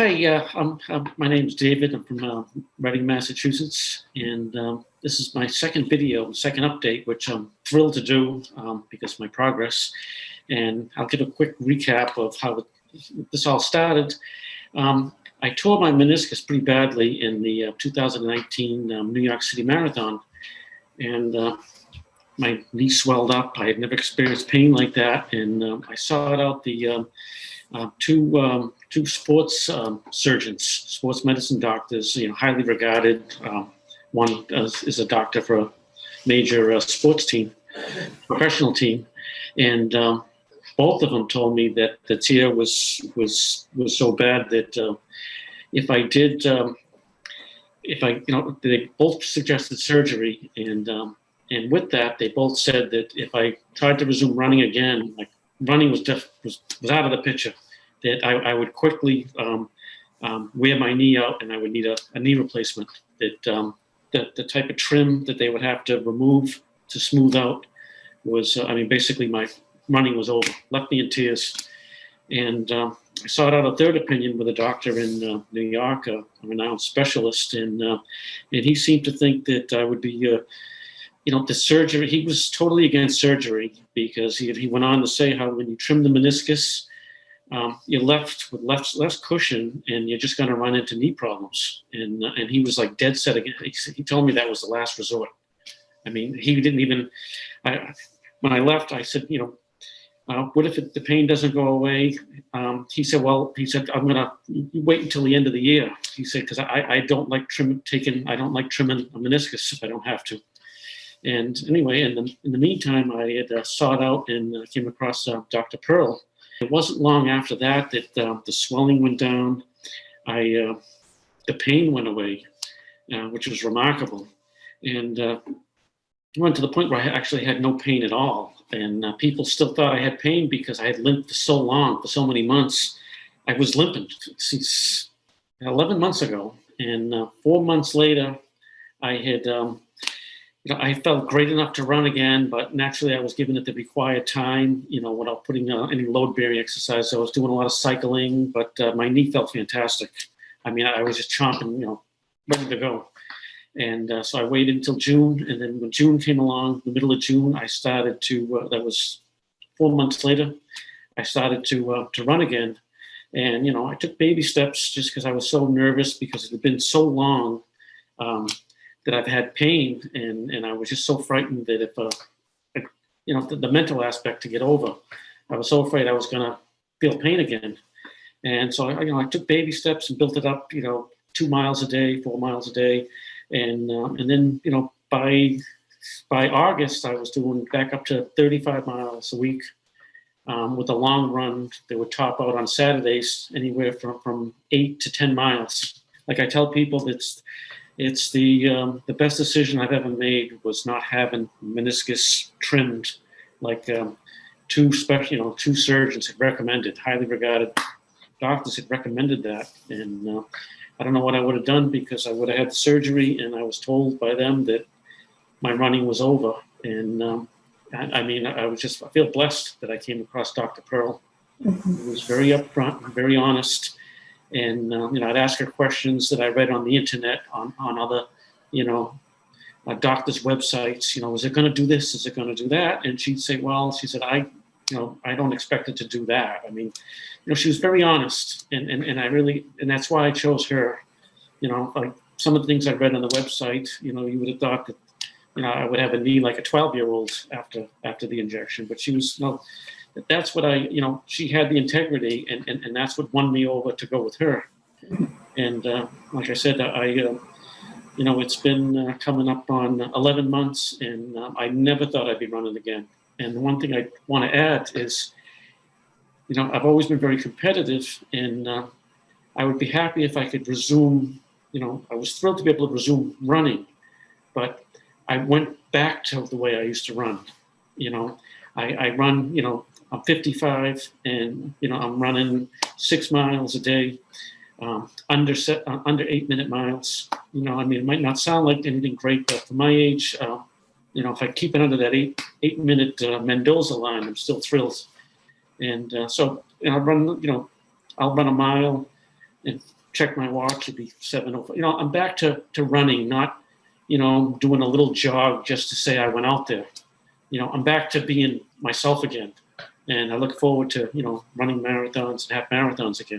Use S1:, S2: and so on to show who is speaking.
S1: Hi, my name's David. I'm from Reading, Massachusetts, and this is my second video, second update, which I'm thrilled to do because of my progress. And I'll give a quick recap of how this all started. I tore my meniscus pretty badly in the 2019 New York City Marathon, and my knee swelled up. I had never experienced pain like that, and I sought out the two sports surgeons, sports medicine doctors, highly regarded. One is a doctor for a major sports team, professional team, and both of them told me that the tear was so bad that if I did, they both suggested surgery, and with that, they both said that if I tried to resume running again, like running was out of the picture, that I would quickly wear my knee out and I would need a knee replacement. That the type of trim that they would have to remove to smooth out was, basically my running was over, left me in tears. And I sought out a third opinion with a doctor in New York, a renowned specialist, and he seemed to think that I would be the surgery. He was totally against surgery because he went on to say how when you trim the meniscus, you're left with less cushion, and you're just going to run into knee problems. And he was like dead set again. He told me that was the last resort. He didn't even. When I left, I said, what if the pain doesn't go away? He said, I'm gonna wait until the end of the year. He said, because I don't like trimming a meniscus if I don't have to. And anyway, in the meantime, I had sought out and came across Dr. Pearl. It wasn't long after that the swelling went down. The pain went away, which was remarkable. And went to the point where I actually had no pain at all. And people still thought I had pain because I had limped for so long, for so many months. I was limping since 11 months ago. And 4 months later, I had... I felt great enough to run again, but naturally I was given it the required time, without putting any load-bearing exercise. So I was doing a lot of cycling, but my knee felt fantastic. I was just chomping, ready to go. And so I waited until June, and then when June came along, the middle of June, I started to, that was 4 months later, I started to run again. And, I took baby steps just because I was so nervous because it had been so long that I've had pain, and I was just so frightened that if, the mental aspect to get over, I was so afraid I was going to feel pain again. And so, I took baby steps and built it up, 2 miles a day, 4 miles a day. And then, by August, I was doing back up to 35 miles a week with a long run that would top out on Saturdays anywhere from 8 to 10 miles. Like I tell people, it's the best decision I've ever made was not having meniscus trimmed, like two surgeons had recommended, highly regarded doctors had recommended that. And I don't know what I would have done because I would have had the surgery, and I was told by them that my running was over. And I feel blessed that I came across Dr. Pearl. Mm-hmm. He was very upfront and very honest. And, I'd ask her questions that I read on the internet on other, doctors' websites. Is it going to do this? Is it going to do that? And she'd say, she said, I don't expect it to do that. She was very honest, and that's why I chose her. Like some of the things I read on the website, you would have thought that, I would have a knee like a 12-year-old after the injection, but she was, that's what she had the integrity, and that's what won me over to go with her. And like I said, it's been coming up on 11 months, and I never thought I'd be running again. And the one thing I want to add is, I've always been very competitive, and I would be happy if I could resume, I was thrilled to be able to resume running, but I went back to the way I used to run. I run, I'm 55, and, I'm running 6 miles a day, under 8-minute miles. It might not sound like anything great, but for my age, if I keep it under that 8-minute Mendoza line, I'm still thrilled. And so I'll run a mile and check my watch, it'd be 7:05. You know, I'm back to running, not, you know, doing a little jog just to say I went out there. You know, I'm back to being myself again. And I look forward to, you know, running marathons and half marathons again.